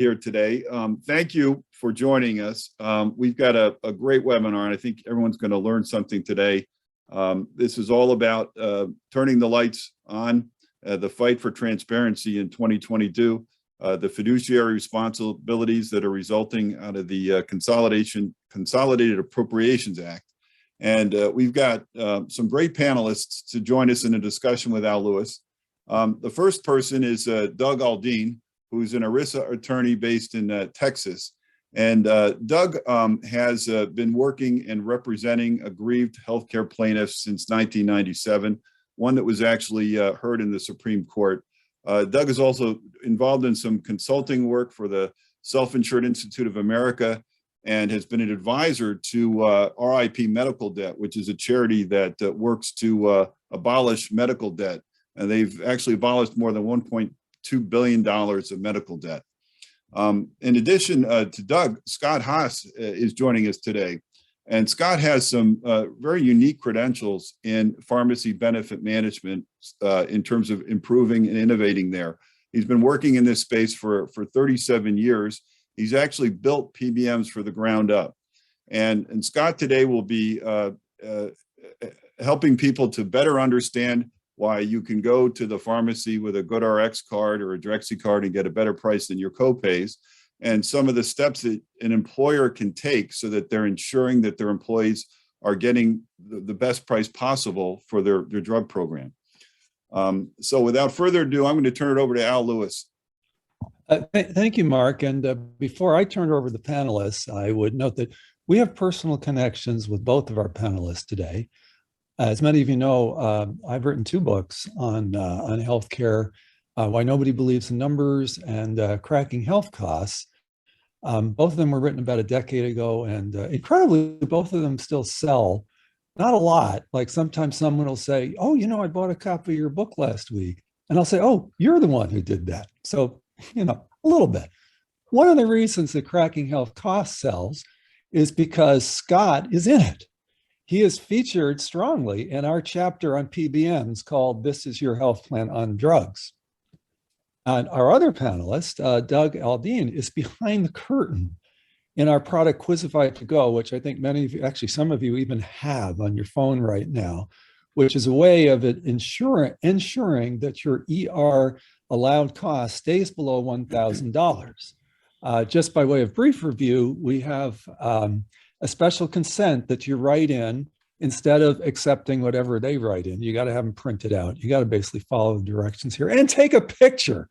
here today. Thank you for joining us. We've got a great webinar, and I think everyone's going to learn something today. This is all about turning the lights on, the fight for transparency in 2022, the fiduciary responsibilities that are resulting out of the Consolidated Appropriations Act. And we've got some great panelists to join us in a discussion with Al Lewis. The first person is Doug Aldeen, who's an ERISA attorney based in Texas. And Doug has been working and representing aggrieved healthcare plaintiffs since 1997, one that was actually heard in the Supreme Court. Doug is also involved in some consulting work for the Self-Insured Institute of America and has been an advisor to RIP Medical Debt, which is a charity that works to abolish medical debt. And they've actually abolished more than $1.2 billion of medical debt. In addition to Doug, Scott Haas is joining us today. And Scott has some very unique credentials in pharmacy benefit management in terms of improving and innovating there. He's been working in this space for 37 years. He's actually built PBMs for the ground up. And Scott today will be helping people to better understand why you can go to the pharmacy with a GoodRx card or a Drexy card and get a better price than your copays, and some of the steps that an employer can take so that they're ensuring that their employees are getting the best price possible for their drug program. So without further ado, I'm going to turn it over to Al Lewis. Thank you, Mark. And before I turn it over to the panelists, I would note that we have personal connections with both of our panelists today. As many of you know, I've written 2 books on healthcare, Why Nobody Believes in Numbers and Cracking Health Costs. Both of them were written about a decade ago, and incredibly, both of them still sell. Not a lot. Like sometimes someone will say, oh, you know, I bought a copy of your book last week. And I'll say, oh, you're the one who did that. So, you know, a little bit. One of the reasons that Cracking Health Costs sells is because Scott is in it. He is featured strongly in our chapter on PBMs called This Is Your Health Plan on Drugs. And our other panelist, Doug Aldeen, is behind the curtain in our product Quizzify to Go, which I think many of you, actually some of you even have on your phone right now, which is a way of ensuring that your ER allowed cost stays below $1,000. Just by way of brief review, we have a special consent that you write in instead of accepting whatever they write in. You got to have them printed out. You got to basically follow the directions here and take a picture.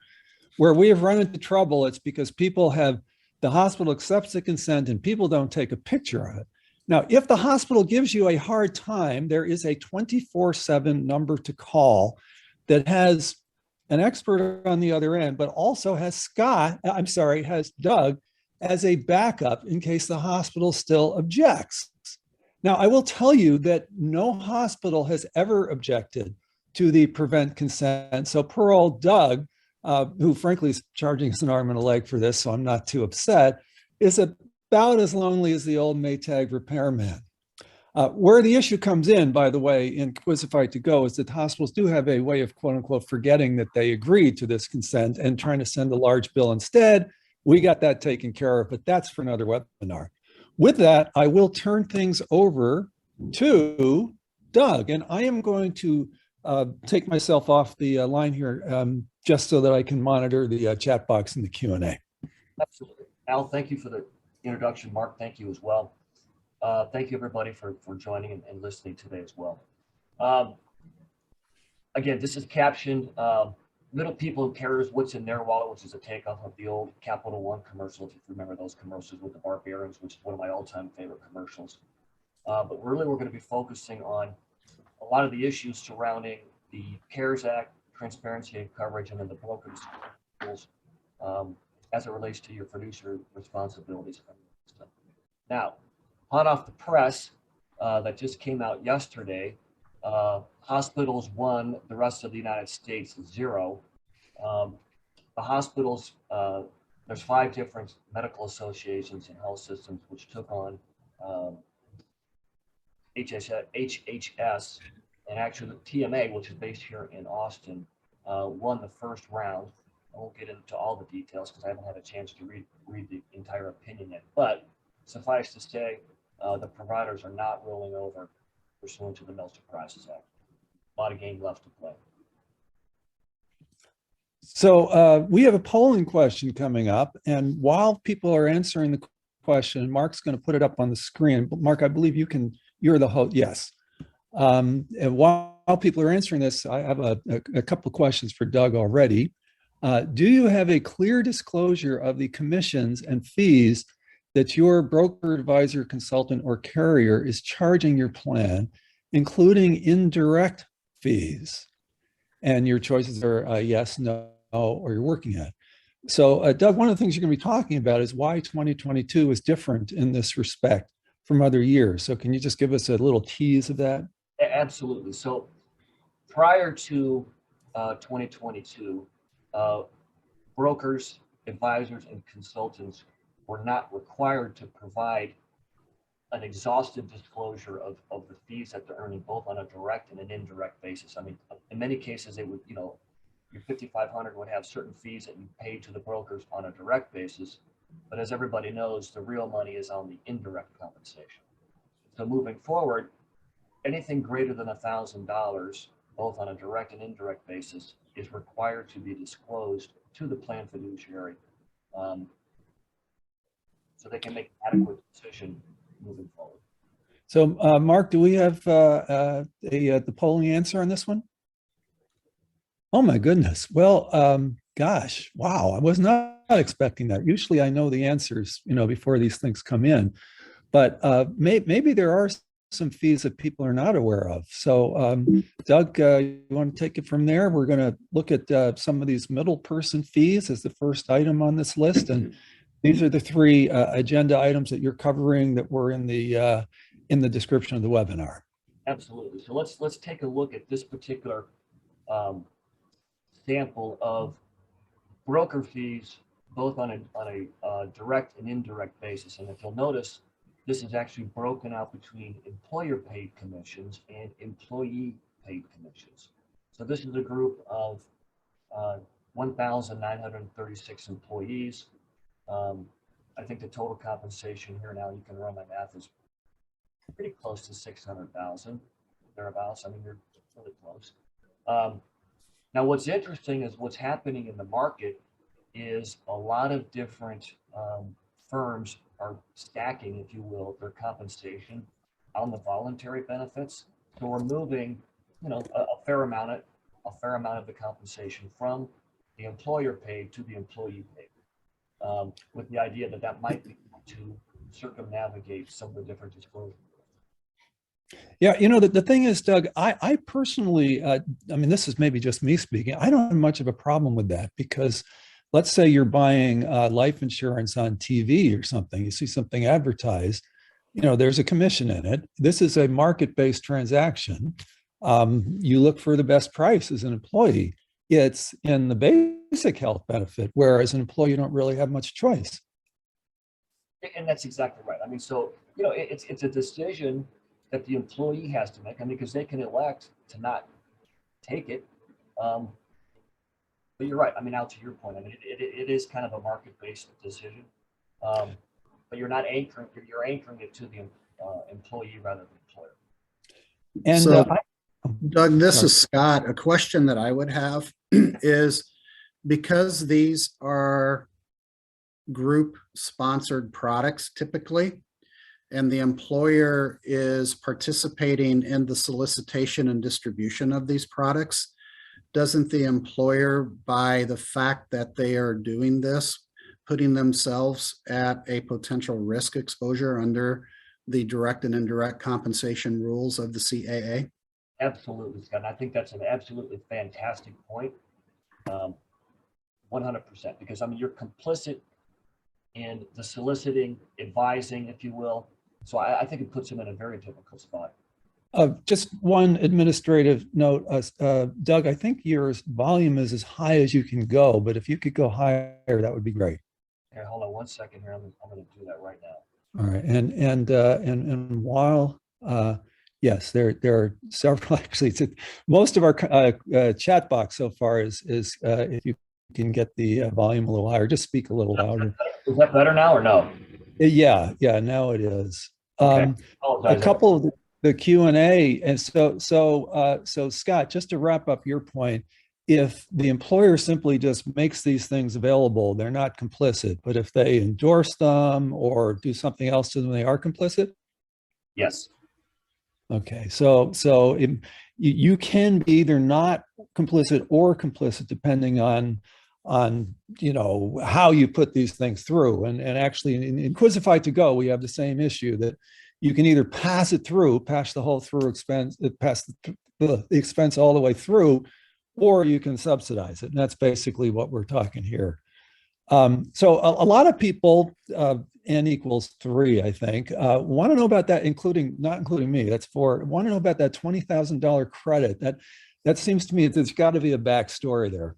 Where we have run into trouble, it's because the hospital accepts the consent and people don't take a picture of it. Now, if the hospital gives you a hard time, there is a 24/7 number to call that has an expert on the other end, but also has Doug as a backup in case the hospital still objects. Now, I will tell you that no hospital has ever objected to the prevent consent. So poor old Doug, who frankly is charging us an arm and a leg for this, so I'm not too upset, is about as lonely as the old Maytag repairman. Where the issue comes in, by the way, in Quizzify to Go is that hospitals do have a way of quote unquote forgetting that they agreed to this consent and trying to send a large bill instead. We got that taken care of, but that's for another webinar. With that, I will turn things over to Doug, and I am going to take myself off the line here just so that I can monitor the chat box and the Q&A. Absolutely. Al, thank you for the introduction. Mark, thank you as well. Thank you, everybody, for joining and listening today as well. Again, this is captioned Little People Carriers What's in Their Wallet, which is a takeoff of the old Capital One commercials, if you remember those commercials with the barbarians, which is one of my all-time favorite commercials. But really, we're going to be focusing on a lot of the issues surrounding the CARES Act, transparency and coverage, and then the broken rules as it relates to your fiduciary responsibilities. Now, hot off the press that just came out yesterday, hospitals 1, the rest of the United States 0. The hospitals, there's 5 different medical associations and health systems which took on HHS, and actually the TMA, which is based here in Austin, won the first round. I won't get into all the details because I haven't had a chance to read the entire opinion yet. But suffice to say, the providers are not rolling over pursuant to the No Surprises Act. A lot of game left to play. So we have a polling question coming up, and while people are answering the question, Mark's going to put it up on the screen. Mark, I believe you're the host. Yes. And while people are answering this, I have a couple of questions for Doug already. Do you have a clear disclosure of the commissions and fees that your broker, advisor, consultant, or carrier is charging your plan, including indirect fees? And your choices are yes, no, or you're working at. So Doug, one of the things you're going to be talking about is why 2022 is different in this respect from other years. So can you just give us a little tease of that? Absolutely. So prior to 2022, brokers, advisors, and consultants were not required to provide an exhaustive disclosure of the fees that they're earning, both on a direct and an indirect basis. I mean, in many cases, it would, your 5,500 would have certain fees that you pay to the brokers on a direct basis. But as everybody knows, the real money is on the indirect compensation. So moving forward, anything greater than $1,000, both on a direct and indirect basis, is required to be disclosed to the plan fiduciary, so they can make an adequate decision moving forward. So Mark, do we have the polling answer on this one? Oh my goodness. Well, gosh, wow. I was not expecting that. Usually I know the answers, before these things come in, but maybe there are some fees that people are not aware of. So Doug, you want to take it from there? We're going to look at some of these middle person fees as the first item on this list. And these are the three agenda items that you're covering that were in the description of the webinar. Absolutely. So let's take a look at this particular sample of broker fees, both on a direct and indirect basis. And if you'll notice, this is actually broken out between employer-paid commissions and employee-paid commissions. So this is a group of 1,936 employees. I think the total compensation here now, you can run my math, is pretty close to 600,000, thereabouts. I mean, you're really close. Now, what's interesting is what's happening in the market is a lot of different firms are stacking, if you will, their compensation on the voluntary benefits. So we're moving, a fair amount of the compensation from the employer paid to the employee paid, with the idea that might be to circumnavigate some of the different disclosures. Yeah, the thing is, Doug, I personally, this is maybe just me speaking, I don't have much of a problem with that, because let's say you're buying life insurance on TV or something, you see something advertised, there's a commission in it. This is a market-based transaction. You look for the best price as an employee. It's in the basic health benefit, whereas an employee, you don't really have much choice. And that's exactly right. I mean, so, it's a decision that the employee has to make, because they can elect to not take it. But you're right. Now, to your point, it is kind of a market-based decision, but you're not anchoring. You're anchoring it to the employee rather than employer. And so, Doug, this is Scott. A question that I would have is, because these are group-sponsored products typically, and the employer is participating in the solicitation and distribution of these products, doesn't the employer, by the fact that they are doing this, putting themselves at a potential risk exposure under the direct and indirect compensation rules of the CAA? Absolutely, Scott. And I think that's an absolutely fantastic point. 100%, because you're complicit in the soliciting, advising, if you will. So I think it puts them in a very difficult spot. Just one administrative note, Doug, I think your volume is as high as you can go, but if you could go higher, that would be great. Okay, hold on one second here. I'm going to do that right now. All right, and while yes, there are several. Actually, most of our chat box so far is if you can get the volume a little higher. Just speak a little louder. Is that better now or no? Yeah, now it is. Okay. A couple of the Q&A, and so Scott, just to wrap up your point, if the employer simply just makes these things available, they're not complicit. But if they endorse them or do something else to them, they are complicit? Yes. Okay, so you can be either not complicit or complicit depending on how you put these things through. And actually in Quizzify to go, we have the same issue that you can either pass it through, pass the whole through expense, pass the expense all the way through, or you can subsidize it. And that's basically what we're talking here. So a lot of people, n equals 3, I think, want to know about that, not including me, that's 4, want to know about that $20,000 credit. That seems to me that there's got to be a backstory there.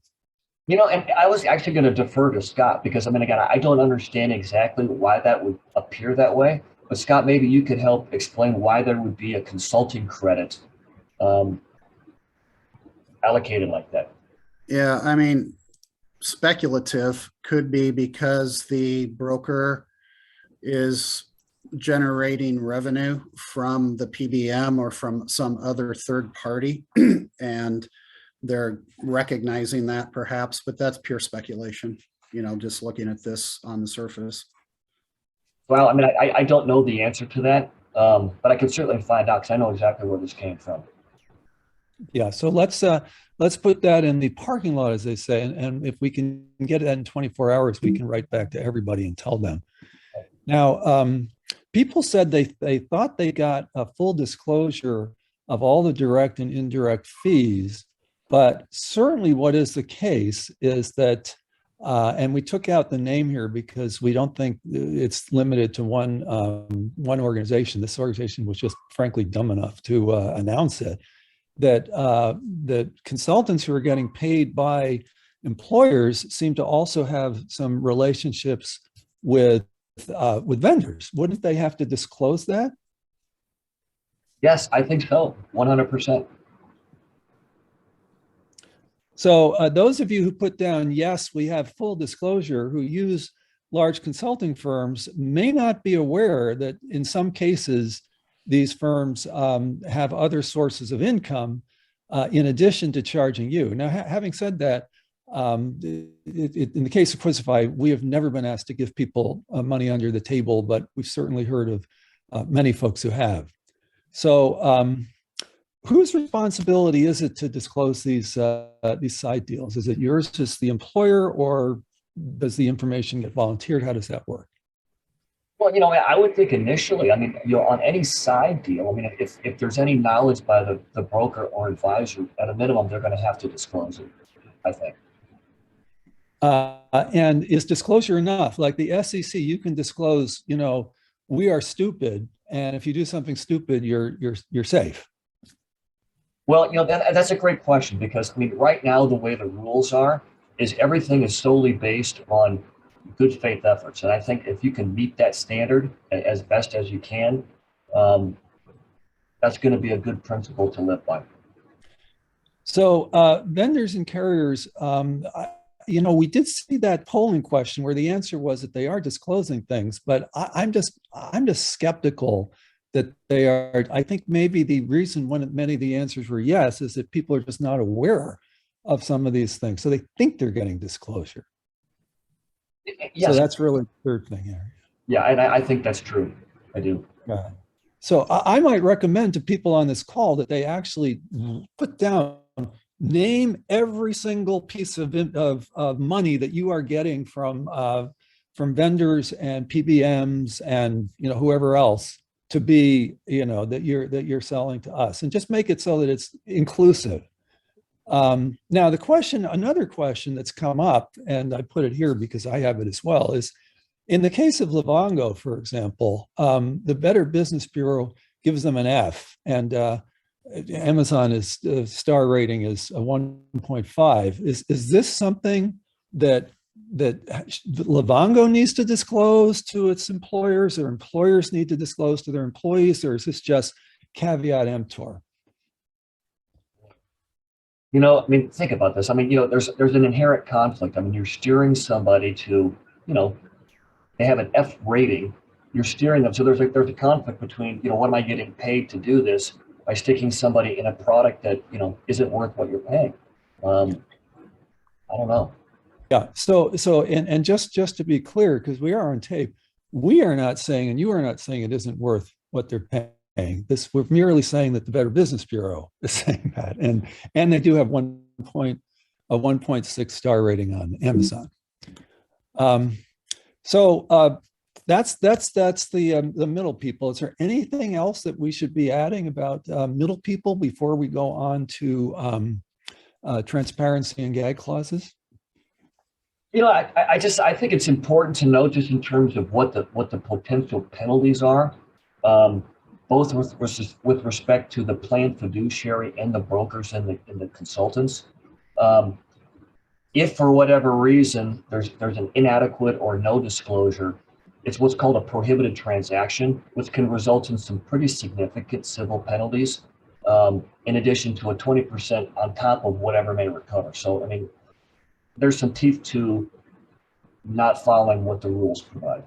And I was actually going to defer to Scott because, again, I don't understand exactly why that would appear that way. But Scott, maybe you could help explain why there would be a consulting credit allocated like that. Yeah, speculative, could be because the broker is generating revenue from the PBM or from some other third party, and they're recognizing that perhaps, but that's pure speculation, just looking at this on the surface. Well, I don't know the answer to that, but I can certainly find out because I know exactly where this came from. Yeah, so let's put that in the parking lot, as they say, and if we can get it in 24 hours, we can write back to everybody and tell them. Now, people said they thought they got a full disclosure of all the direct and indirect fees, but certainly what is the case is that, and we took out the name here because we don't think it's limited to one organization. This organization was just frankly dumb enough to announce it. That the consultants who are getting paid by employers seem to also have some relationships with vendors. Wouldn't they have to disclose that? Yes, I think so, 100%. So those of you who put down, yes, we have full disclosure, who use large consulting firms may not be aware that in some cases, these firms have other sources of income in addition to charging you. Now, having said that, in the case of Quizzify, we have never been asked to give people money under the table, but we've certainly heard of many folks who have. So whose responsibility is it to disclose these side deals? Is it yours as the employer, or does the information get volunteered? How does that work? Well, I would think initially, on any side deal, if there's any knowledge by the broker or advisor, at a minimum, they're going to have to disclose it, I think. And is disclosure enough? Like the SEC, you can disclose, we are stupid, and if you do something stupid, you're safe. Well, that's a great question because right now the way the rules are is everything is solely based on good faith efforts, and I think if you can meet that standard as best as you can, that's going to be a good principle to live by. So vendors and carriers, we did see that polling question where the answer was that they are disclosing things, but I'm just skeptical that they are. I think maybe the reason many of the answers were yes is that people are just not aware of some of these things, so they think they're getting disclosure. Yes. So that's really the third thing here. Yeah, and I think that's true. I do. Yeah. So I might recommend to people on this call that they actually put down, name every single piece of money that you are getting from vendors and PBMs and whoever else to be that you're selling to us, and just make it so that it's inclusive. Now, another question that's come up, and I put it here because I have it as well, is in the case of Livongo, for example, the Better Business Bureau gives them an F, and Amazon star rating is a 1.5. Is this something that Livongo needs to disclose to its employers, or employers need to disclose to their employees, or is this just caveat emptor? I mean, think about this. I mean, there's an inherent conflict. I mean, you're steering somebody to, they have an F rating. You're steering them. So there's a conflict between, what am I getting paid to do this by sticking somebody in a product that, isn't worth what you're paying. I don't know. Yeah. And just to be clear, because we are on tape, we are not saying, and you are not saying it isn't worth what they're paying. We're merely saying that the Better Business Bureau is saying that, and they do have a 1.6 star rating on Amazon. That's the middle people. Is there anything else that we should be adding about middle people before we go on to transparency and gag clauses? I think it's important to note, just in terms of what the potential penalties are, both with respect to the plan fiduciary and the brokers and the consultants. If for whatever reason there's an inadequate or no disclosure, it's what's called a prohibited transaction, which can result in some pretty significant civil penalties, in addition to a 20% on top of whatever may recover. So, I mean, there's some teeth to not following what the rules provide.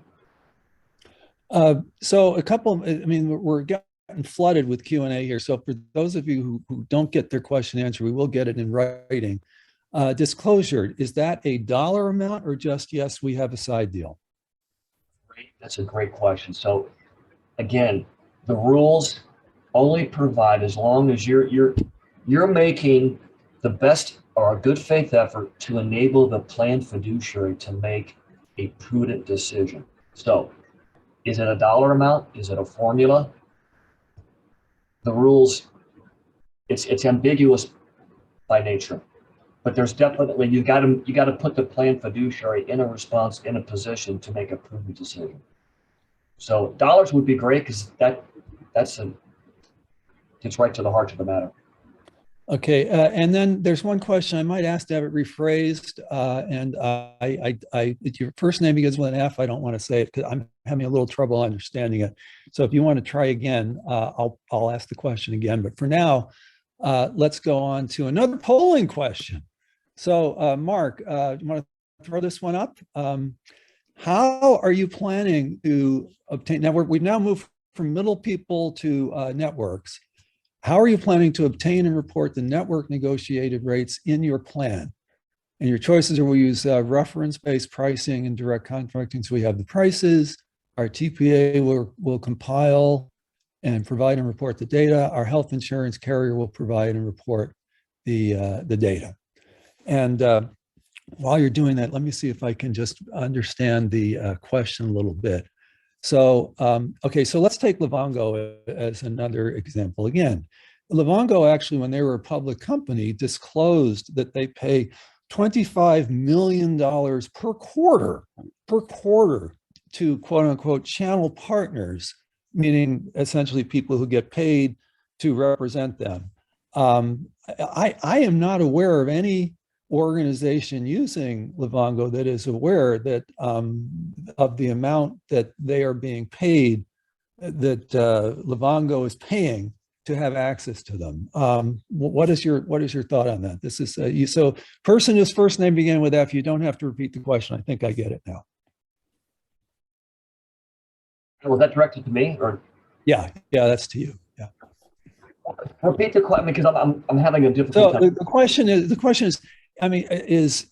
So we're getting flooded with Q&A here. So for those of you who don't get their question answered, we will get it in writing. Disclosure, is that a dollar amount or just, yes, we have a side deal? That's a great question. So again, the rules only provide, as long as you're making the best or a good faith effort to enable the plan fiduciary to make a prudent decision. So is it a dollar amount? Is it a formula? The rules, it's ambiguous by nature, but there's definitely, you got to put the plan fiduciary in a position to make a prudent decision. So dollars would be great, because it's right to the heart of the matter. Okay, and then there's one question I might ask to have it rephrased, and your first name begins with an F. I don't want to say it because I'm having a little trouble understanding it. So if you want to try again, I'll ask the question again. But for now, let's go on to another polling question. So Mark, you want to throw this one up? How are you planning to obtain? Now we've now moved from middle people to networks. How are you planning to obtain and report the network negotiated rates in your plan? And your choices are: we'll use reference-based pricing and direct contracting, so we have the prices. Our TPA will compile and provide and report the data. Our health insurance carrier will provide and report the data. And while you're doing that, let me see if I can just understand the question a little bit. So, okay, so let's take Livongo as another example. Again, Livongo actually, when they were a public company, disclosed that they pay $25 million per quarter to quote unquote channel partners, meaning essentially people who get paid to represent them. I am not aware of any organization using Livongo that is aware that of the amount that they are being paid, that Livongo is paying to have access to them. What is your thought on that? This is so person whose first name began with F. You don't have to repeat the question. I think I get it now. Was that directed to me, or? Yeah, that's to you. Yeah. Repeat the question, because I'm having a difficult time. So the question is, I mean, is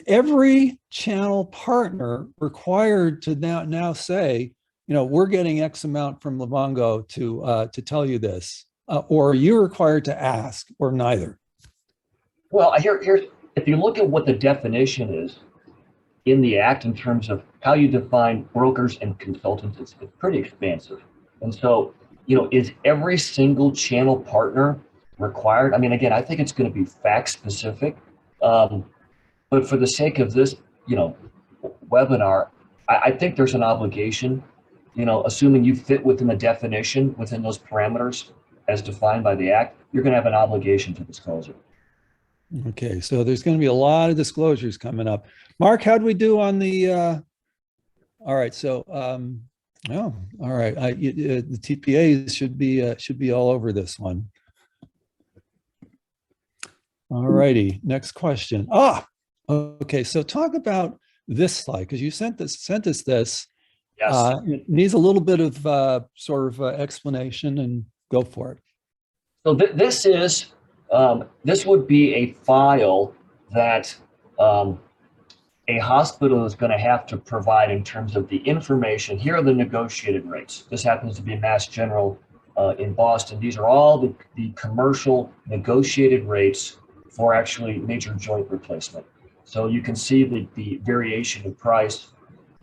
every channel partner required to now say, we're getting X amount from Livongo to tell you this, or are you required to ask, or neither? Well, here's, if you look at what the definition is in the Act in terms of how you define brokers and consultants, it's pretty expansive. And so, is every single channel partner required? I mean, again, I think it's going to be fact specific, but for the sake of this, webinar, I think there's an obligation, assuming you fit within the definition, within those parameters as defined by the Act, you're going to have an obligation to disclose it. Okay, so there's going to be a lot of disclosures coming up. Mark, how'd we do on the? All right, so all right, the TPAs should be all over this one. All righty, next question. Okay, so talk about this slide, because you sent us this. Yes. It needs a little bit of explanation, and go for it. So this would be a file that a hospital is going to have to provide in terms of the information. Here are the negotiated rates. This happens to be Mass General in Boston. These are all the commercial negotiated rates for actually major joint replacement. So you can see the variation in price,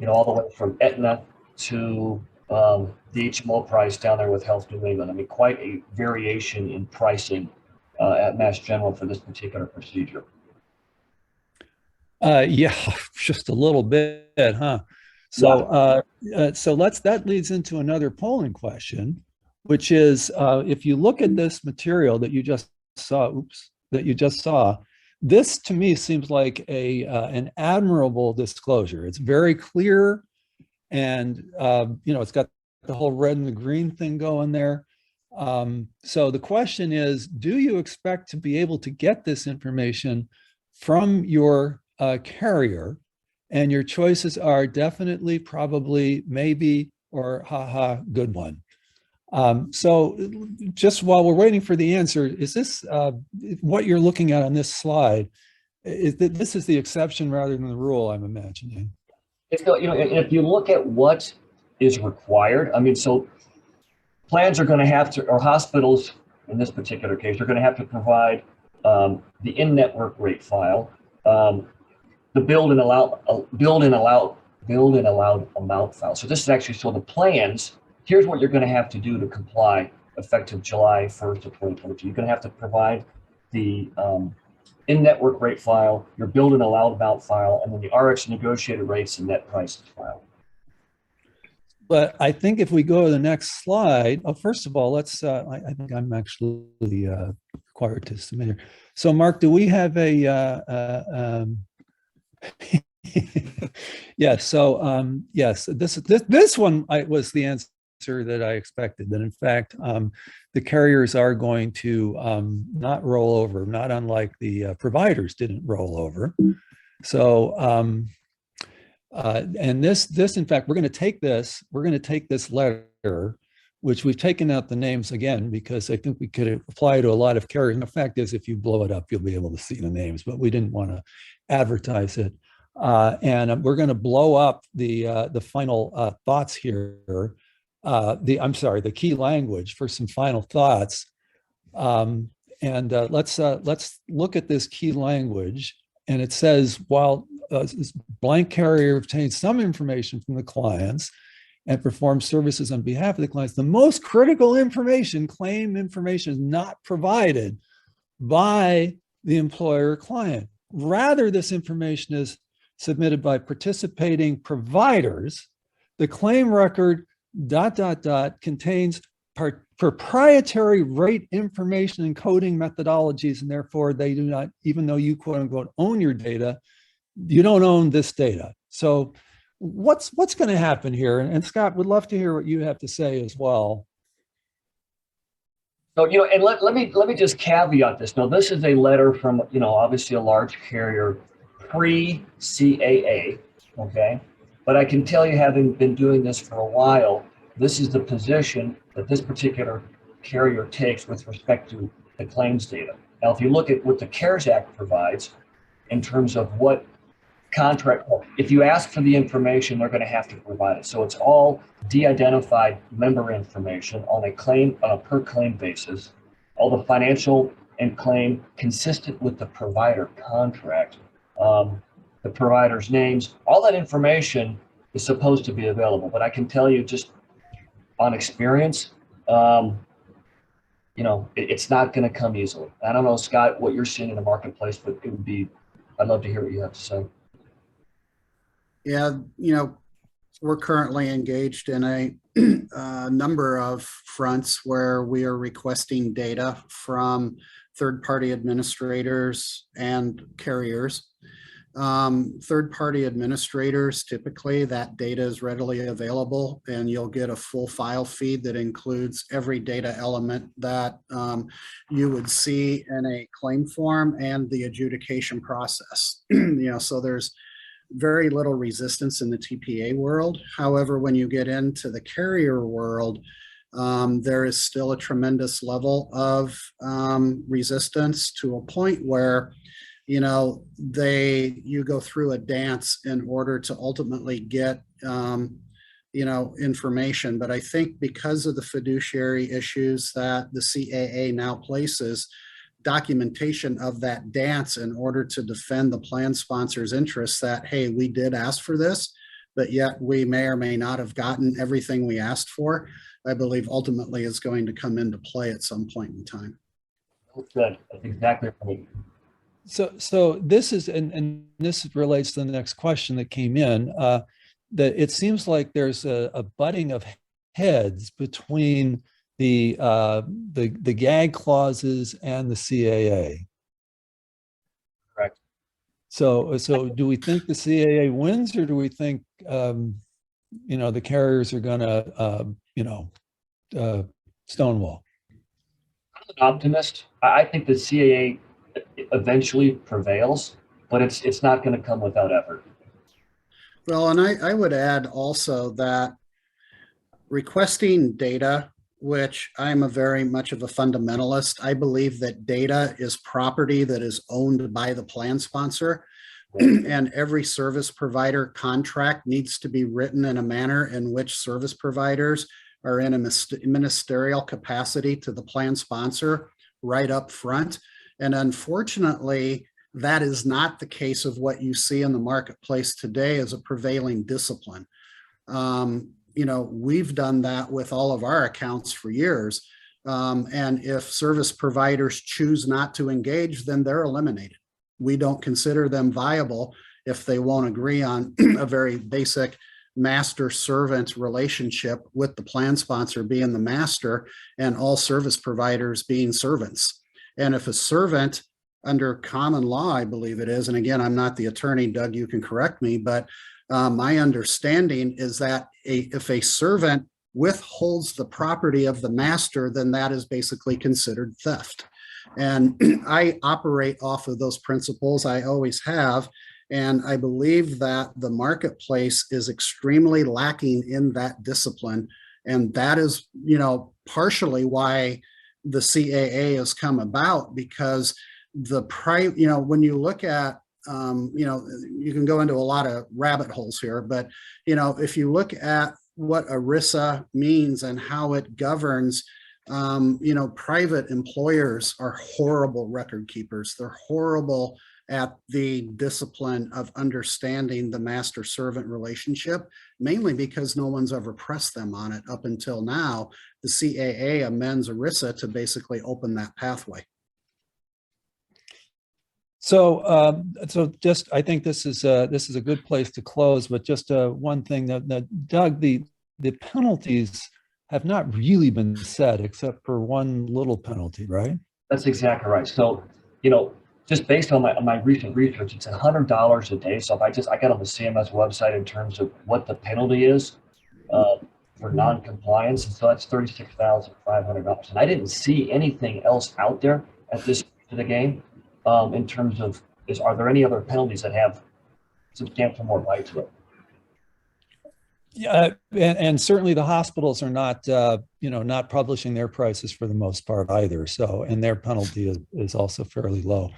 all the way from Aetna to the HMO price down there with Health New England. I mean, quite a variation in pricing at Mass General for this particular procedure. Yeah, just a little bit, huh? So, that leads into another polling question, which is, if you look at this material that you just saw, this to me seems like an admirable disclosure. It's very clear, and it's got the whole red and the green thing going there. So the question is, do you expect to be able to get this information from your carrier? And your choices are definitely, probably, maybe, or haha, good one. So just while we're waiting for the answer, is this what you're looking at on this slide? Is that this is the exception rather than the rule, I'm imagining? If you look at what is required, I mean, so plans are going to have to, or hospitals in this particular case, are going to have to provide the in-network rate file, the billed and allowed amount file. So this is actually, so the plans, here's what you're going to have to do to comply effective July 1st of 2022. You're going to have to provide the in-network rate file, your billed and allowed amount file, and then the RX negotiated rates and net prices file. But I think if we go to the next slide, first of all, let's, I think I'm actually required to submit here. So Mark, do we have yes, so yes, this one was the answer that I expected, that in fact, the carriers are going to not roll over, not unlike the providers didn't roll over. So, and this, in fact, we're going to take this letter, which we've taken out the names again, because I think we could apply to a lot of carriers. And the fact is, if you blow it up, you'll be able to see the names, but we didn't want to advertise it. And we're going to blow up the final thoughts here. The key language for some final thoughts. And let's look at this key language. And it says, while this blank carrier obtains some information from the clients and performs services on behalf of the clients, the most critical information, claim information, is not provided by the employer client. Rather, this information is submitted by participating providers. The claim record ... contains proprietary rate information and coding methodologies, and therefore they do not, even though you quote unquote own your data, you don't own this data. So what's going to happen here? And Scott, would love to hear what you have to say as well. So, and let me just caveat this. Now, this is a letter from, obviously a large carrier pre-CAA, okay? But I can tell you, having been doing this for a while, this is the position that this particular carrier takes with respect to the claims data. Now, if you look at what the CARES Act provides in terms of what contract, if you ask for the information, they're going to have to provide it. So it's all de-identified member information on a claim, on a per claim basis, all the financial and claim consistent with the provider contract, the provider's names, all that information is supposed to be available. But I can tell you, just on experience, it's not going to come easily. I don't know, Scott, what you're seeing in the marketplace, but I'd love to hear what you have to say. Yeah, we're currently engaged in a number of fronts where we are requesting data from third-party administrators and carriers Third-party administrators, typically that data is readily available, and you'll get a full file feed that includes every data element that you would see in a claim form and the adjudication process. So there's very little resistance in the TPA world. However, when you get into the carrier world, there is still a tremendous level of resistance, to a point where you go through a dance in order to ultimately get information. But I think because of the fiduciary issues that the CAA now places, documentation of that dance in order to defend the plan sponsor's interests, that, hey, we did ask for this, but yet we may or may not have gotten everything we asked for, I believe ultimately is going to come into play at some point in time. Good. That's exactly right. So this is, and this relates to the next question that came in, that it seems like there's a butting of heads between the gag clauses and the CAA. Correct. So do we think the CAA wins, or do we think the carriers are going to stonewall? I'm an optimist. I think the CAA eventually prevails, but it's not going to come without effort. Well, and I would add also that requesting data, which I'm a very much of a fundamentalist, I believe that data is property that is owned by the plan sponsor, and every service provider contract needs to be written in a manner in which service providers are in a ministerial capacity to the plan sponsor right up front. And unfortunately, that is not the case of what you see in the marketplace today as a prevailing discipline. We've done that with all of our accounts for years. And if service providers choose not to engage, then they're eliminated. We don't consider them viable if they won't agree on a very basic master-servant relationship, with the plan sponsor being the master and all service providers being servants. And if a servant, under common law, I believe it is, and again, I'm not the attorney, Doug, you can correct me, but my understanding is that if a servant withholds the property of the master, then that is basically considered theft. And I operate off of those principles. I always have. And I believe that the marketplace is extremely lacking in that discipline. And that is, partially why the CAA has come about, because when you look at, you can go into a lot of rabbit holes here, but, if you look at what ERISA means and how it governs, private employers are horrible record keepers. They're horrible at the discipline of understanding the master-servant relationship, mainly because no one's ever pressed them on it up until now. The CAA amends ERISA to basically open that pathway. So, just, I think this is a good place to close. But just one thing that Doug, the penalties have not really been set, except for one little penalty, right? That's exactly right. So, just based on my recent research, it's $100 a day. So if I got on the CMS website in terms of what the penalty is for non-compliance, and so that's $36,500. And I didn't see anything else out there at this stage of the game in terms of are there any other penalties that have substantial more bite to it? Yeah, and certainly the hospitals are not, not publishing their prices for the most part either. So, and their penalty is also fairly low.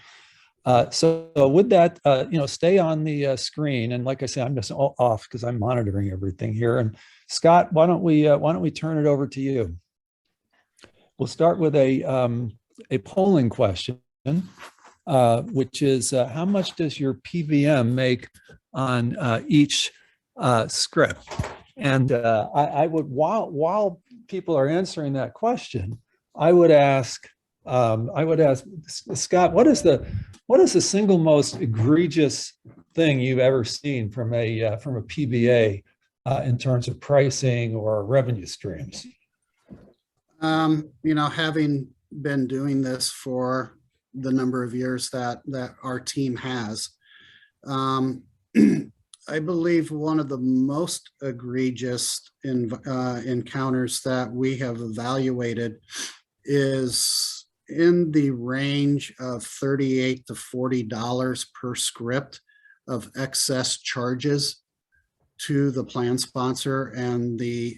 So with that, stay on the screen. And like I said, I'm just off because I'm monitoring everything here. And Scott, why don't we turn it over to you? We'll start with a polling question, which is how much does your PBM make on each script? And I would, while people are answering that question, I would ask Scott, what is the single most egregious thing you've ever seen from a PBA in terms of pricing or revenue streams? Having been doing this for the number of years that our team has, I believe one of the most egregious encounters that we have evaluated is in the range of $38 to $40 per script of excess charges to the plan sponsor and the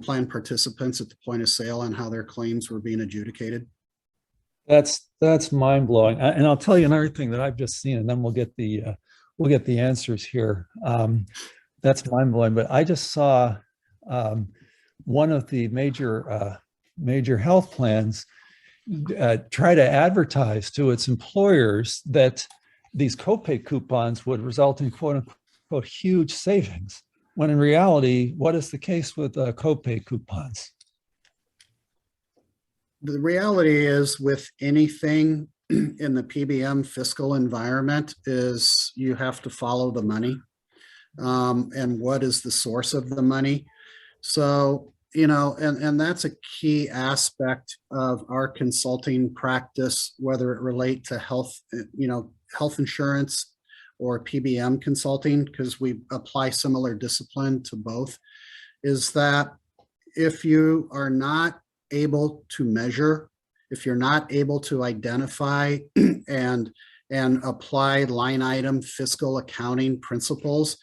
plan participants at the point of sale and how their claims were being adjudicated. That's mind blowing. And I'll tell you another thing that I've just seen, and then we'll get the answers here. That's mind blowing. But I just saw one of the major health plans try to advertise to its employers that these copay coupons would result in quote unquote huge savings, when in reality, what is the case with copay coupons? The reality is with anything in the PBM fiscal environment is you have to follow the money, and what is the source of the money. So, you know, and that's a key aspect of our consulting practice, whether it relate to health, you know, health insurance or PBM consulting, because we apply similar discipline to both, is that if you are not able to measure, if you're not able to identify and apply line item fiscal accounting principles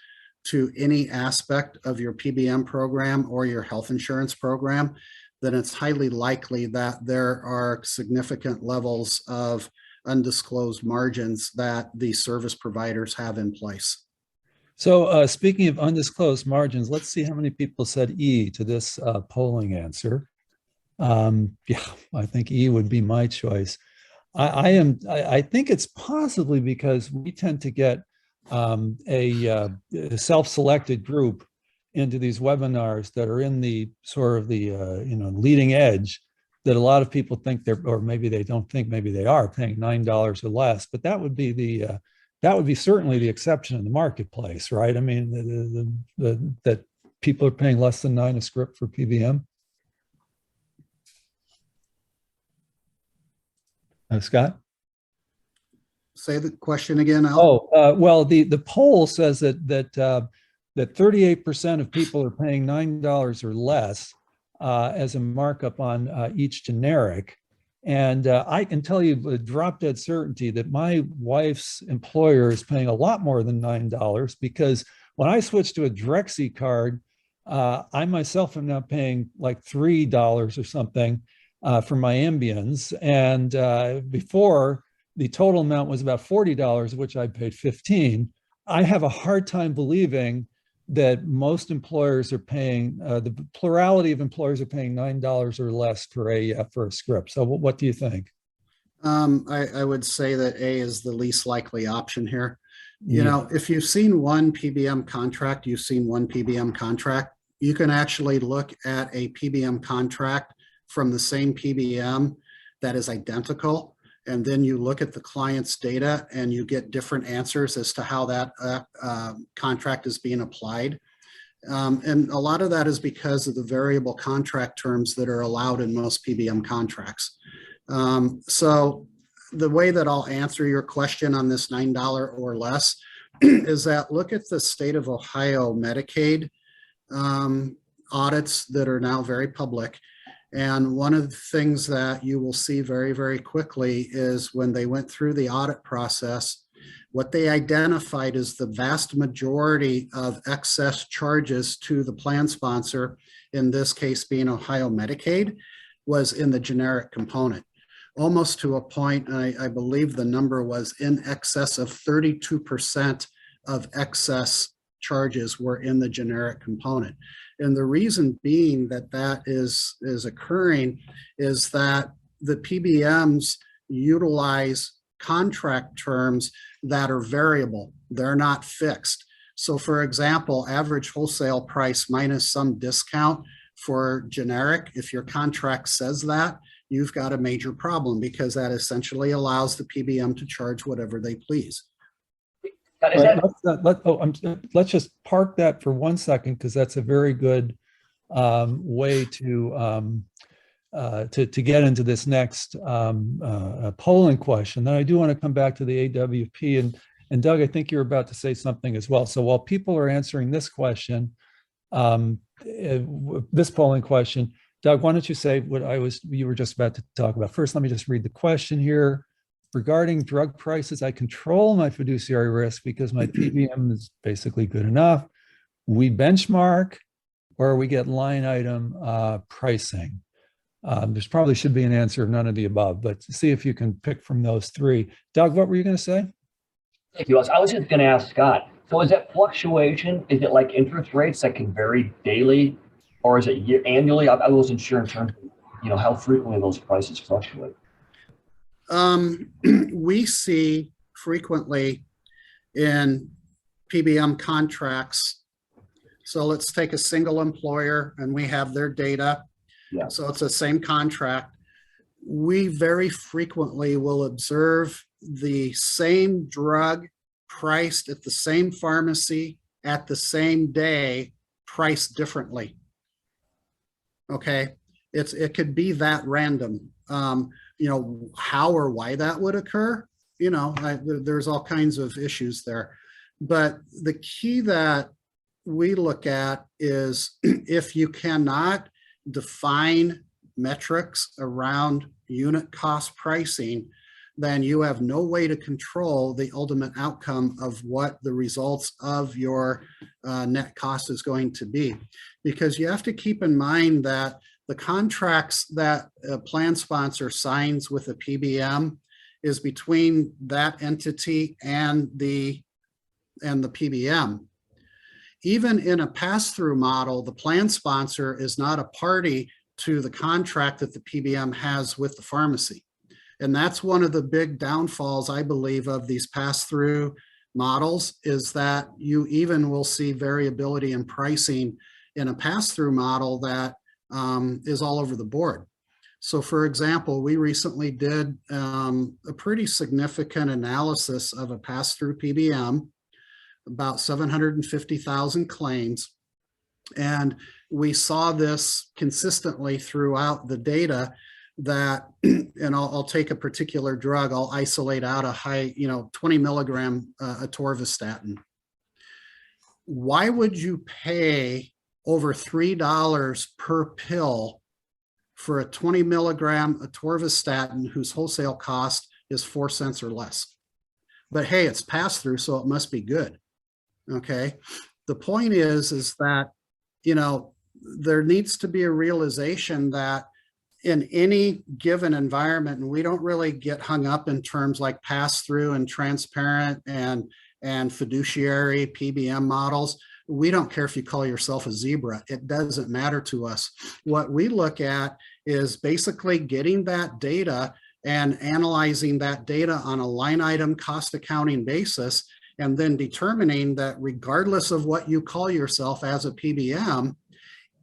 to any aspect of your PBM program or your health insurance program, then it's highly likely that there are significant levels of undisclosed margins that the service providers have in place. So speaking of undisclosed margins, let's see how many people said E to this polling answer. Yeah, I think E would be my choice. I think it's possibly because we tend to get a self-selected group into these webinars that are in the sort of the you know, leading edge, that a lot of people think they're, or maybe they don't think, maybe they are paying $9 or less. But that would be the that would be certainly the exception in the marketplace, right? I mean, that people are paying less than $9 a script for PBM. Scott? Say the question again, Al. Well, the poll says that 38% of people are paying $9 or less as a markup on each generic. And I can tell you with drop dead certainty that my wife's employer is paying a lot more than $9, because when I switched to a Drexy card, I myself am now paying like $3 or something for my Ambiens. And before, the total amount was about $40, of which I paid $15. I have a hard time believing that most employers are paying, the plurality of employers are paying $9 or less for a script. So what do you think? I would say that A is the least likely option here. You know, if you've seen one PBM contract, you've seen one PBM contract. You can actually look at a PBM contract from the same PBM that is identical, and then you look at the client's data and you get different answers as to how that contract is being applied. And a lot of that is because of the variable contract terms that are allowed in most PBM contracts. So the way that I'll answer your question on this $9 or less is that look at the state of Ohio Medicaid audits that are now very public. And one of the things that you will see very, very quickly is when they went through the audit process, what they identified is the vast majority of excess charges to the plan sponsor, in this case being Ohio Medicaid, was in the generic component. Almost to a point, I believe the number was in excess of 32% of excess charges were in the generic component. And the reason being that that is occurring is that the PBMs utilize contract terms that are variable. They're not fixed. So for example, average wholesale price minus some discount for generic, if your contract says that, you've got a major problem, because that essentially allows the PBM to charge whatever they please. Let's just park that for 1 second, because that's a very good way to get into this next polling question. Then I do want to come back to the AWP And Doug, I think you're about to say something as well. So while people are answering this question, this polling question, Doug, why don't you say what you were just about to talk about? First, let me just read the question here. Regarding drug prices, I control my fiduciary risk because my PBM is basically good enough. We benchmark or we get line item pricing. There's probably should be an answer of none of the above, but see if you can pick from those three. Doug, what were you going to say? Thank you. I was just going to ask Scott. So is that fluctuation? Is it like interest rates that can vary daily, or is it annually? I wasn't sure in terms of how frequently those prices fluctuate. We see frequently in PBM contracts. So let's take a single employer and we have their data. Yeah. So it's the same contract. We very frequently will observe the same drug priced at the same pharmacy at the same day, priced differently. Okay, it could be that random. How or why that would occur, there's all kinds of issues there. But the key that we look at is if you cannot define metrics around unit cost pricing, then you have no way to control the ultimate outcome of what the results of your net cost is going to be. Because you have to keep in mind that the contracts that a plan sponsor signs with a PBM is between that entity and the PBM. Even in a pass-through model, the plan sponsor is not a party to the contract that the PBM has with the pharmacy. And that's one of the big downfalls, I believe, of these pass-through models, is that you even will see variability in pricing in a pass-through model that is all over the board. So for example, we recently did a pretty significant analysis of a pass-through PBM, about 750,000 claims. And we saw this consistently throughout the data that, and I'll take a particular drug, I'll isolate out a high, 20 milligram atorvastatin. Why would you pay over $3 per pill for a 20 milligram atorvastatin whose wholesale cost is 4 cents or less? But hey, it's pass through, so it must be good. Okay. The point is that, there needs to be a realization that in any given environment, and we don't really get hung up in terms like pass through and transparent and fiduciary PBM models. We don't care if you call yourself a zebra. It doesn't matter to us. What we look at is basically getting that data and analyzing that data on a line item cost accounting basis, and then determining that regardless of what you call yourself as a PBM,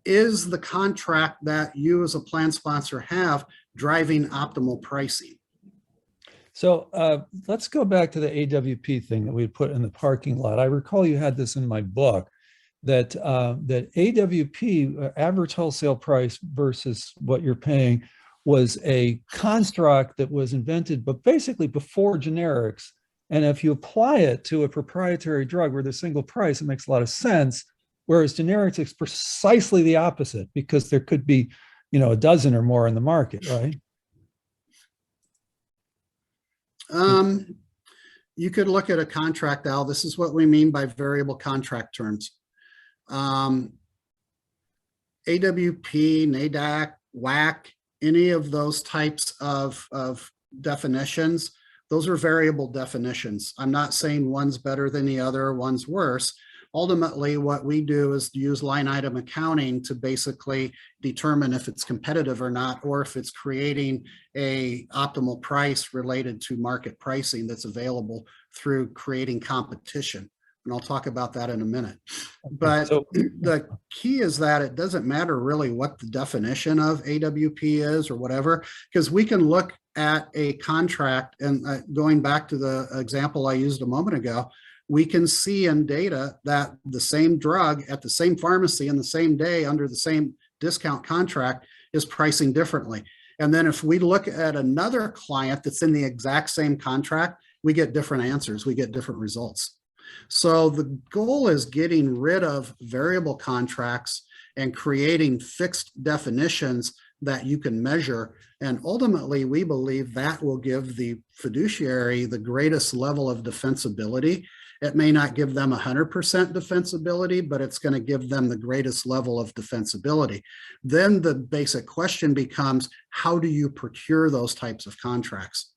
is the contract that you as a plan sponsor have driving optimal pricing? So let's go back to the AWP thing that we put in the parking lot. I recall you had this in my book, that that AWP, average wholesale price versus what you're paying, was a construct that was invented, but basically before generics. And if you apply it to a proprietary drug where there's single price, it makes a lot of sense. Whereas generics is precisely the opposite, because there could be, a dozen or more in the market, right? You could look at a contract, Al. This is what we mean by variable contract terms. AWP, NADAC, WAC, any of those types of definitions, those are variable definitions. I'm not saying one's better than the other, one's worse. Ultimately, what we do is use line item accounting to basically determine if it's competitive or not, or if it's creating a optimal price related to market pricing that's available through creating competition. And I'll talk about that in a minute. But the key is that it doesn't matter really what the definition of AWP is or whatever, because we can look at a contract, and going back to the example I used a moment ago, we can see in data that the same drug at the same pharmacy in the same day under the same discount contract is pricing differently. And then if we look at another client that's in the exact same contract, we get different answers, we get different results. So the goal is getting rid of variable contracts and creating fixed definitions that you can measure. And ultimately, we believe that will give the fiduciary the greatest level of defensibility. It may not give them 100% defensibility, but it's going to give them the greatest level of defensibility. Then the basic question becomes, how do you procure those types of contracts?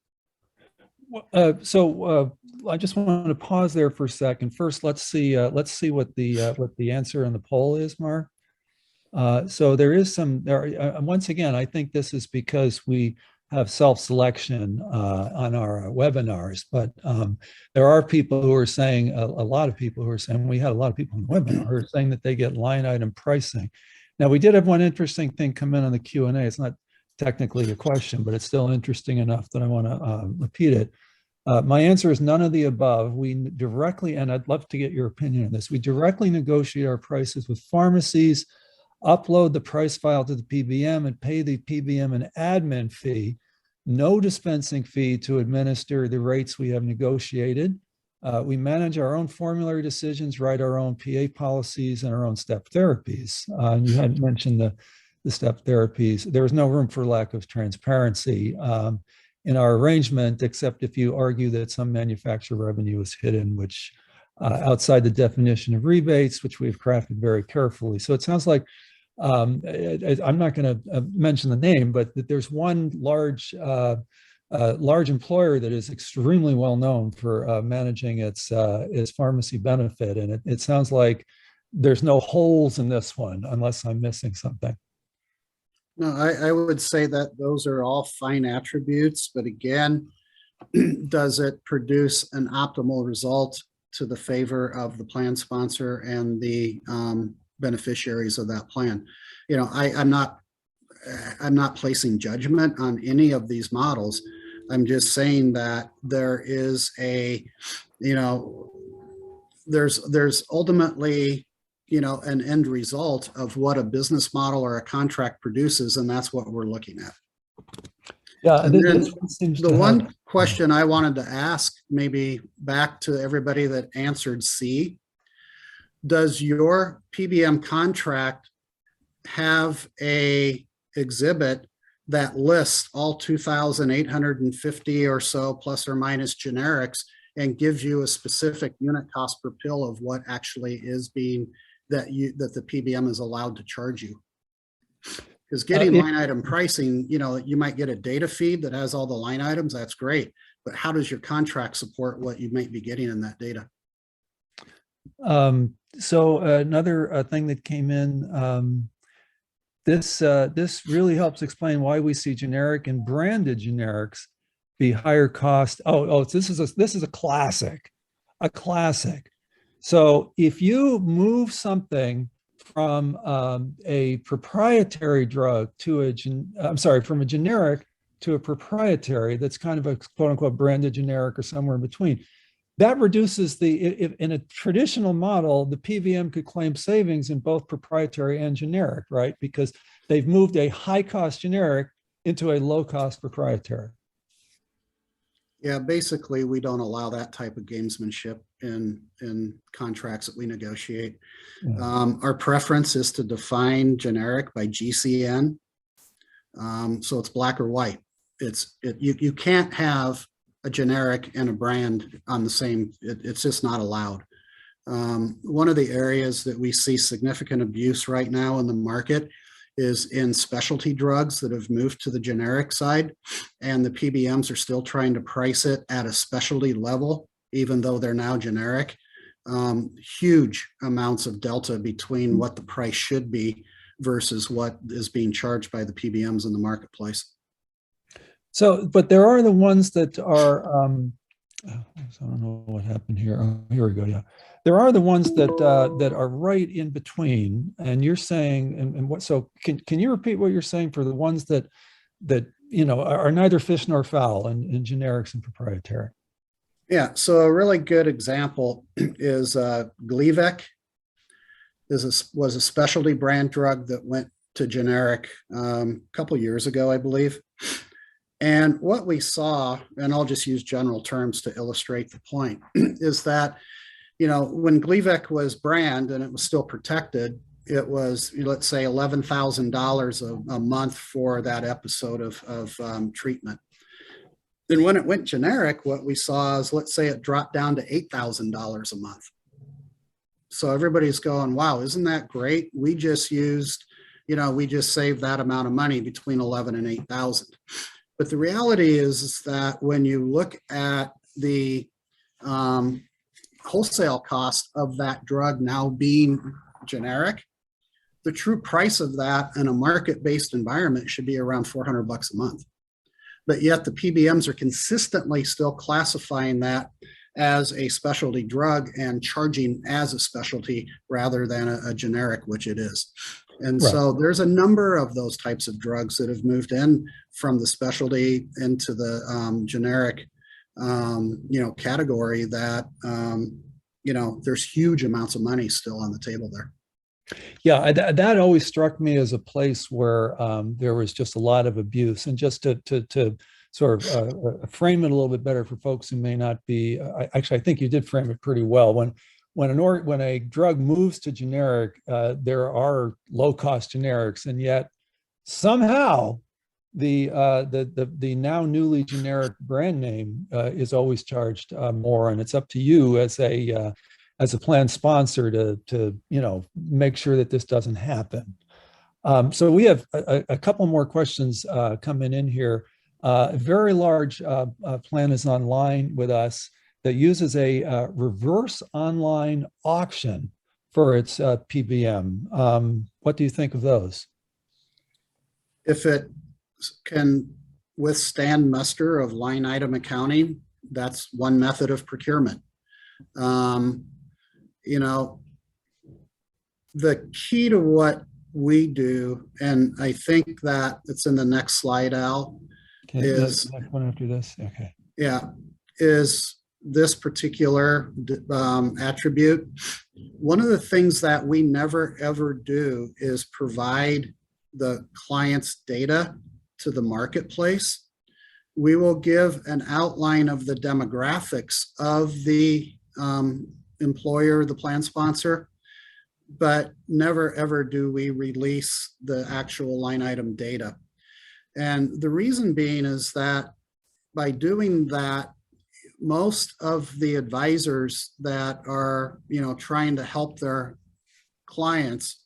I just want to pause there for a second. First, let's see what the answer in the poll is, Mark. So there is some there. Once again, I think this is because we have self-selection on our webinars, but there are people who are saying, a lot of people who are saying, we had a lot of people in the webinar who are saying that they get line item pricing. Now, we did have one interesting thing come in on the Q&A. It's not technically a question, but it's still interesting enough that I want to repeat it. My answer is none of the above. We directly, and I'd love to get your opinion on this, we directly negotiate our prices with pharmacies, upload the price file to the PBM, and pay the PBM an admin fee, no dispensing fee to administer the rates we have negotiated. We manage our own formulary decisions, write our own PA policies, and our own step therapies. You had mentioned the step therapies. There was no room for lack of transparency in our arrangement, except if you argue that some manufacturer revenue is hidden, which outside the definition of rebates, which we've crafted very carefully. So it sounds like, I'm not going to mention the name, but that there's one large employer that is extremely well known for managing its pharmacy benefit. And it sounds like there's no holes in this one, unless I'm missing something. No, I would say that those are all fine attributes, but again, does it produce an optimal result to the favor of the plan sponsor and the beneficiaries of that plan? You know, I'm not placing judgment on any of these models. I'm just saying that there is a, you know, there's ultimately, you know, an end result of what a business model or a contract produces, and that's what we're looking at. Yeah, and then the one question I wanted to ask, maybe back to everybody that answered C, does your PBM contract have a exhibit that lists all 2,850 or so plus or minus generics and gives you a specific unit cost per pill of what actually is being that the PBM is allowed to charge you? Because getting line item pricing, you know, you might get a data feed that has all the line items. That's great. But how does your contract support what you might be getting in that data? So another thing that came in, this really helps explain why we see generic and branded generics be higher cost. This is a classic, So if you move something from a proprietary drug to from a generic to a proprietary, that's kind of a quote unquote branded generic or somewhere in between, that reduces if in a traditional model, the PBM could claim savings in both proprietary and generic, right? Because they've moved a high cost generic into a low cost proprietary. Yeah, basically, we don't allow that type of gamesmanship in contracts that we negotiate. Yeah. Our preference is to define generic by GCN. So it's black or white. You can't have a generic and a brand on the same, it's just not allowed. One of the areas that we see significant abuse right now in the market is in specialty drugs that have moved to the generic side, and the PBMs are still trying to price it at a specialty level, even though they're now generic. Huge amounts of delta between what the price should be versus what is being charged by the PBMs in the marketplace. So, but there are the ones that are, I don't know what happened here. Oh, here we go. Yeah, there are the ones that that are right in between. And you're saying, and what? So, can you repeat what you're saying for the ones that you know are neither fish nor fowl in generics and proprietary? Yeah. So a really good example is Gleevec. Was a specialty brand drug that went to generic a couple years ago, I believe. And what we saw, and I'll just use general terms to illustrate the point, is that, when Gleevec was brand and it was still protected, it was, let's say, $11,000 a month for that episode of treatment. Then when it went generic, what we saw is, let's say it dropped down to $8,000 a month. So everybody's going, wow, isn't that great? We just used, we just saved that amount of money between 11 and 8,000. But the reality is that when you look at the wholesale cost of that drug now being generic, the true price of that in a market-based environment should be around $400 a month. But yet the PBMs are consistently still classifying that as a specialty drug and charging as a specialty rather than a generic, which it is. And Right. so there's a number of those types of drugs that have moved in from the specialty into the generic, category that, there's huge amounts of money still on the table there. Yeah, that always struck me as a place where there was just a lot of abuse. And just to sort of frame it a little bit better for folks who may not be, actually, I think you did frame it pretty well. When a drug moves to generic, there are low-cost generics, and yet somehow the now newly generic brand name is always charged more, and it's up to you as a plan sponsor to make sure that this doesn't happen. So we have a couple more questions coming in here. A very large plan is online with us that uses a reverse online auction for its PBM. What do you think of those? If it can withstand muster of line item accounting, that's one method of procurement. The key to what we do, and I think that it's in the next slide, Al, Okay, is next one after this. Okay. Yeah, is this particular attribute. One of the things that we never ever do is provide the client's data to the marketplace. We will give an outline of the demographics of the employer, the plan sponsor, but never ever do we release the actual line item data. And the reason being is that by doing that, most of the advisors that are, trying to help their clients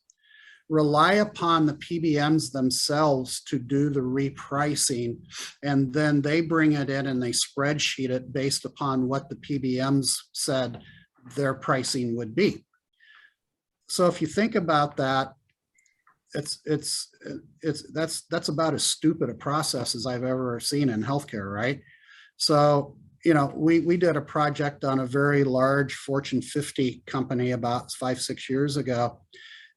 rely upon the PBMs themselves to do the repricing, and then they bring it in and they spreadsheet it based upon what the PBMs said their pricing would be. So if you think about that, that's about as stupid a process as I've ever seen in healthcare, right? So, we did a project on a very large Fortune 50 company about 5-6 years ago.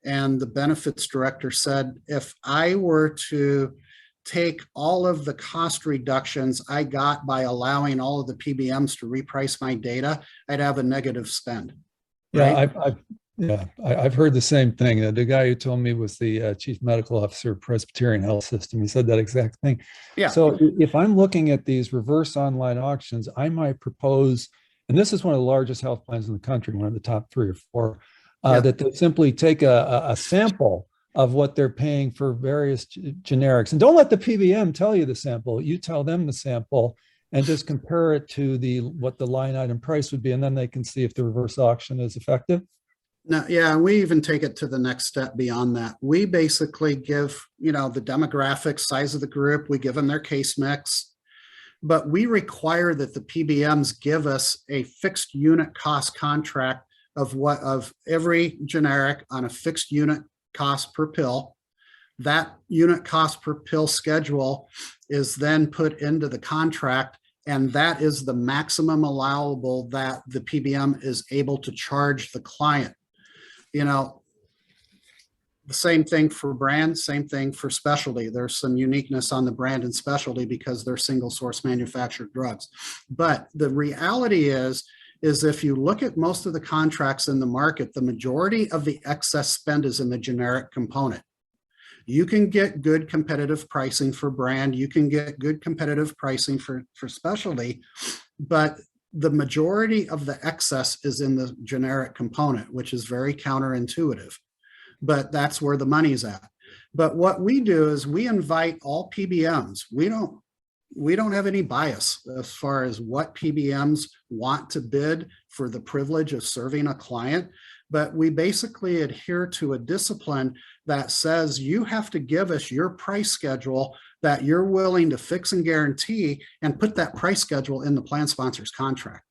And the benefits director said, if I were to take all of the cost reductions I got by allowing all of the PBMs to reprice my data, I'd have a negative spend. Yeah, Right? I've heard the same thing. The guy who told me was the chief medical officer of Presbyterian Health System. He said that exact thing. Yeah. So if I'm looking at these reverse online auctions, I might propose, and this is one of the largest health plans in the country, one of the top 3 or 4, that they simply take a sample of what they're paying for various generics. And don't let the PBM tell you the sample. You tell them the sample and just compare it to what the line item price would be, and then they can see if the reverse auction is effective. No, yeah, we even take it to the next step beyond that. We basically give, the demographics, size of the group, we give them their case mix, but we require that the PBMs give us a fixed unit cost contract of every generic on a fixed unit cost per pill. That unit cost per pill schedule is then put into the contract, and that is the maximum allowable that the PBM is able to charge the client. The same thing for brand, same thing for specialty. There's some uniqueness on the brand and specialty because they're single source manufactured drugs. But the reality is if you look at most of the contracts in the market, the majority of the excess spend is in the generic component. You can get good competitive pricing for brand. You can get good competitive pricing for specialty, but the majority of the excess is in the generic component, which is very counterintuitive, but that's where the money's at. But what we do is we invite all PBMs. We don't have any bias as far as what PBMs want to bid for the privilege of serving a client, but we basically adhere to a discipline that says you have to give us your price schedule that you're willing to fix and guarantee, and put that price schedule in the plan sponsor's contract.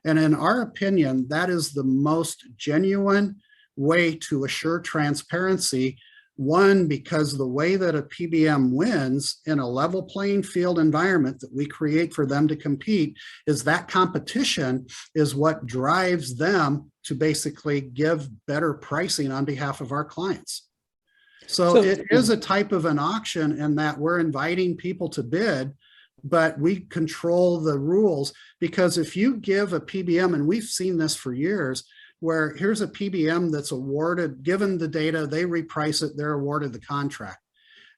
And in our opinion, that is the most genuine way to assure transparency. One, because the way that a PBM wins in a level playing field environment that we create for them to compete is that competition is what drives them to basically give better pricing on behalf of our clients. So it is a type of an auction in that we're inviting people to bid, but we control the rules, because if you give a PBM, and we've seen this for years, where here's a PBM that's awarded, given the data, they reprice it, they're awarded the contract.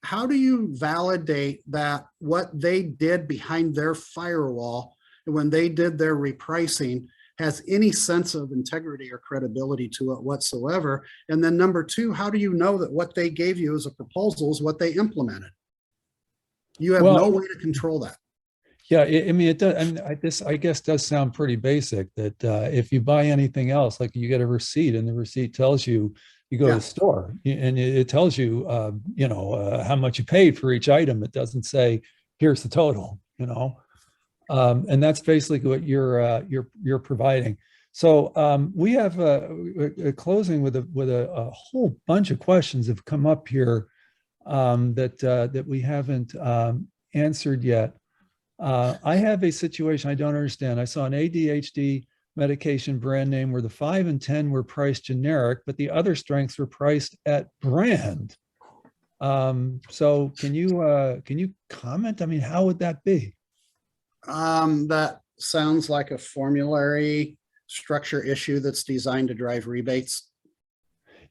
How do you validate that what they did behind their firewall when they did their repricing has any sense of integrity or credibility to it whatsoever? And then number two, how do you know that what they gave you as a proposal is what they implemented? You have no way to control that. Yeah, I mean, it does. And this, I guess, does sound pretty basic, that if you buy anything else, like you get a receipt and the receipt tells you, you go to the store and it tells you, how much you paid for each item. It doesn't say, here's the total, and that's basically what you're providing. So we have a closing with a whole bunch of questions have come up here that we haven't answered yet. I have a situation I don't understand. I saw an ADHD medication brand name where the 5 and 10 were priced generic, but the other strengths were priced at brand. So can you comment? I mean, how would that be? That sounds like a formulary structure issue that's designed to drive rebates.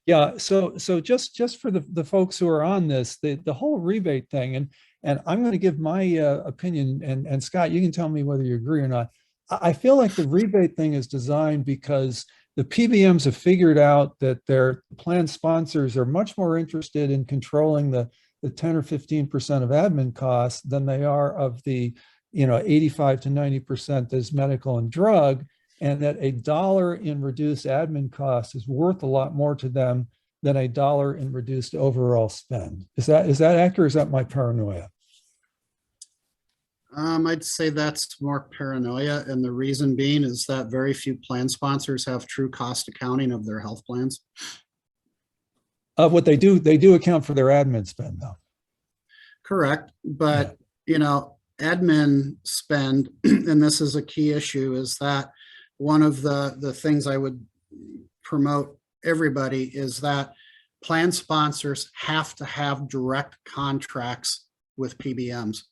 Yeah. So just for the folks who are on this, the whole rebate thing, and I'm going to give my opinion, and Scott, you can tell me whether you agree or not. I feel like the rebate thing is designed because the PBMs have figured out that their plan sponsors are much more interested in controlling the 10 or 15% of admin costs than they are of the 85 to 90% that's medical and drug, and that $1 in reduced admin costs is worth a lot more to them than $1 in reduced overall spend. Is that accurate? Or is that my paranoia? I'd say that's more paranoia, and the reason being is that very few plan sponsors have true cost accounting of their health plans. What they do account for their admin spend, though. Correct, but admin spend, and this is a key issue, is that one of the things I would promote everybody is that plan sponsors have to have direct contracts with PBMs.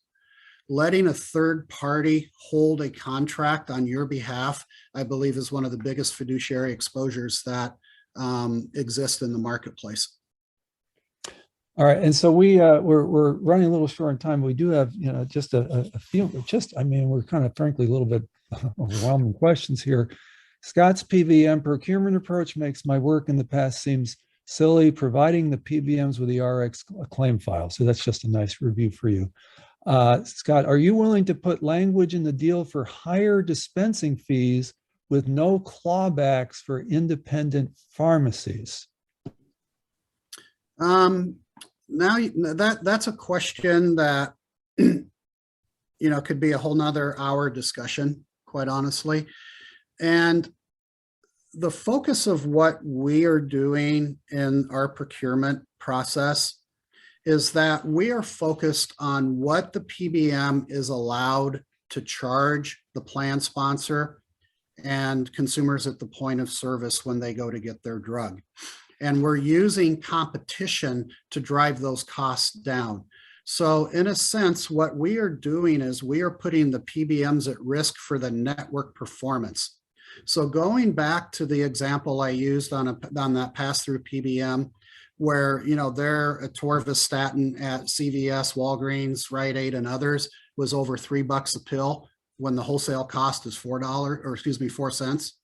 Letting a third party hold a contract on your behalf, I believe, is one of the biggest fiduciary exposures that exist in the marketplace. All right, and so we're running a little short on time. We do have just a few. I mean, we're kind of frankly a little bit overwhelming questions here. Scott's PBM procurement approach makes my work in the past seems silly, providing the PBMs with the RX claim file. So that's just a nice review for you. Scott, are you willing to put language in the deal for higher dispensing fees with no clawbacks for independent pharmacies? Now that's a question that could be a whole nother hour discussion, quite honestly. And the focus of what we are doing in our procurement process is that we are focused on what the PBM is allowed to charge the plan sponsor and consumers at the point of service when they go to get their drug. And we're using competition to drive those costs down. So in a sense, what we are doing is we are putting the PBMs at risk for the network performance. So going back to the example I used on that pass-through PBM, where, you know, their atorvastatin at CVS, Walgreens, Rite Aid, and others was over $3 a pill when the wholesale cost is $4 cents.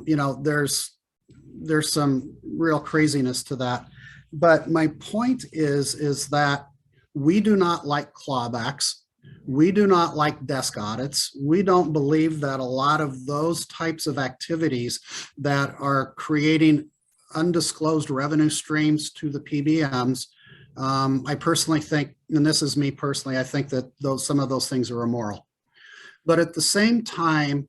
You know, there's some real craziness to that. But my point is that we do not like clawbacks. We do not like desk audits. We don't believe that a lot of those types of activities that are creating undisclosed revenue streams to the PBMs, I personally think, and this is me personally, I think that some of those things are immoral. But at the same time,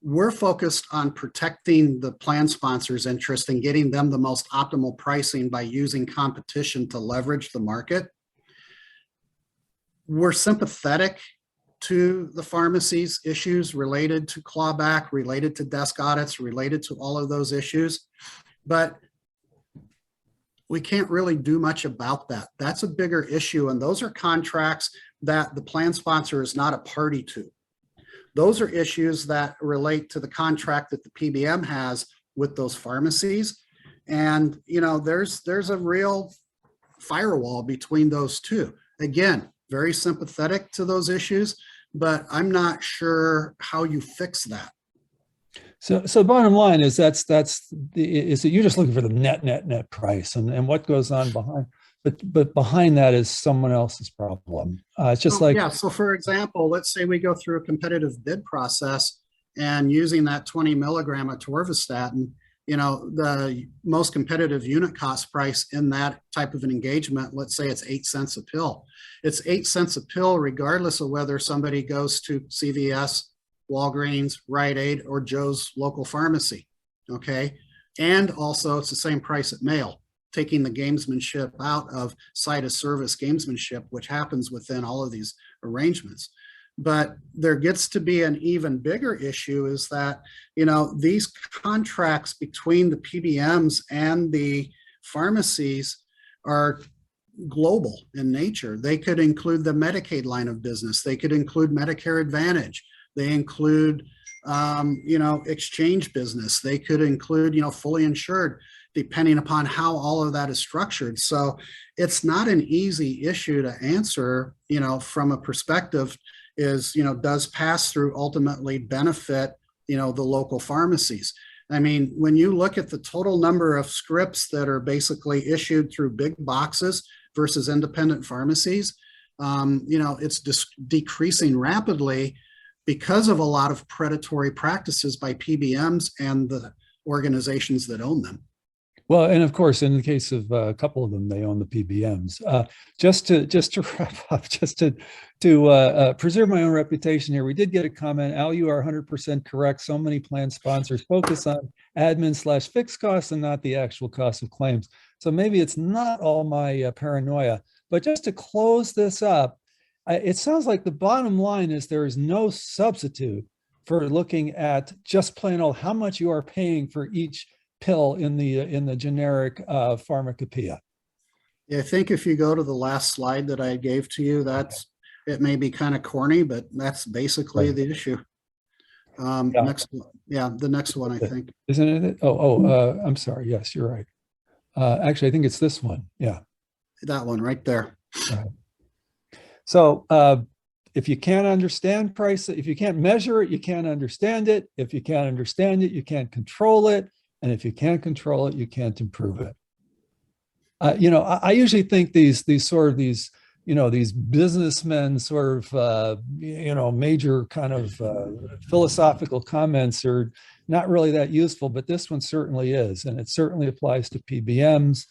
we're focused on protecting the plan sponsor's interest and getting them the most optimal pricing by using competition to leverage the market. We're sympathetic to the pharmacy's issues related to clawback, related to desk audits, related to all of those issues, but we can't really do much about that. That's a bigger issue, and those are contracts that the plan sponsor is not a party to. Those are issues that relate to the contract that the PBM has with those pharmacies. And, you know, there's a real firewall between those two. Again, very sympathetic to those issues, but I'm not sure how you fix that. So bottom line is is that you're just looking for the net price and what goes on behind. But behind that is someone else's problem. It's just yeah. So for example, let's say we go through a competitive bid process and using that 20 milligram atorvastatin, you know, the most competitive unit cost price in that type of an engagement, let's say it's 8 cents a pill. It's 8 cents a pill, regardless of whether somebody goes to CVS, Walgreens, Rite Aid, or Joe's local pharmacy. Okay. And also it's the same price at mail, taking the gamesmanship out of site of service gamesmanship, which happens within all of these arrangements. But there gets to be an even bigger issue is that, you know, these contracts between the PBMs and the pharmacies are global in nature. They could include the Medicaid line of business. They could include Medicare Advantage. They include, you know, exchange business. They could include, you know, fully insured, depending upon how all of that is structured. So it's not an easy issue to answer, you know, from a perspective is, you know, does pass through ultimately benefit, you know, the local pharmacies? I mean, when you look at the total number of scripts that are basically issued through big boxes versus independent pharmacies, you know, it's decreasing rapidly because of a lot of predatory practices by PBMs and the organizations that own them. Well, and of course, in the case of a couple of them, they own the PBMs. Just to wrap up, just to preserve my own reputation here, we did get a comment. Al, you are 100% correct. So many plan sponsors focus on admin/fixed costs and not the actual cost of claims. So maybe it's not all my paranoia. But just to close this up, it sounds like the bottom line is there is no substitute for looking at just plain old how much you are paying for each pill in the generic pharmacopoeia. Yeah, I think if you go to the last slide that I gave to you, it may be kind of corny, but that's basically the issue. Next one. Yeah, the next one, I think. Isn't it? I'm sorry. Yes, you're right. Actually, I think it's this one. Yeah. That one right there. Right. So if you can't understand price, if you can't measure it, you can't understand it. If you can't understand it, you can't control it. And if you can't control it, you can't improve it. You know, I usually think these businessmen sort of, you know, major kind of philosophical comments are not really that useful, but this one certainly is. And it certainly applies to PBMs.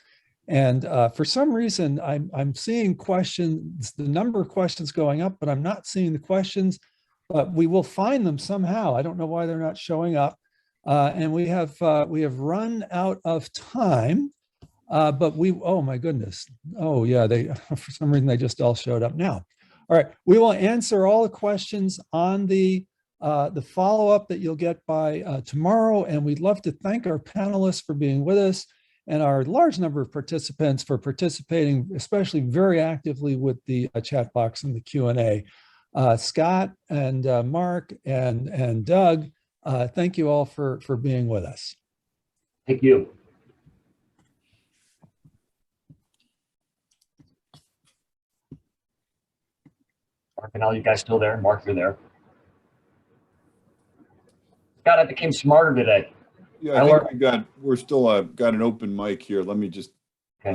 And for some reason, I'm seeing questions, the number of questions going up, but I'm not seeing the questions, but we will find them somehow. I don't know why they're not showing up. And we have run out of time, but oh my goodness. Oh yeah, for some reason they just all showed up now. All right, we will answer all the questions on the follow-up that you'll get by tomorrow. And we'd love to thank our panelists for being with us and our large number of participants for participating, especially very actively with the chat box and the Q&A. Scott and Mark and Doug, thank you all for being with us. Thank you. And now you guys still there? Mark, you're there. Scott, I became smarter today. Yeah, I think we're still got an open mic here. Let me just, Okay.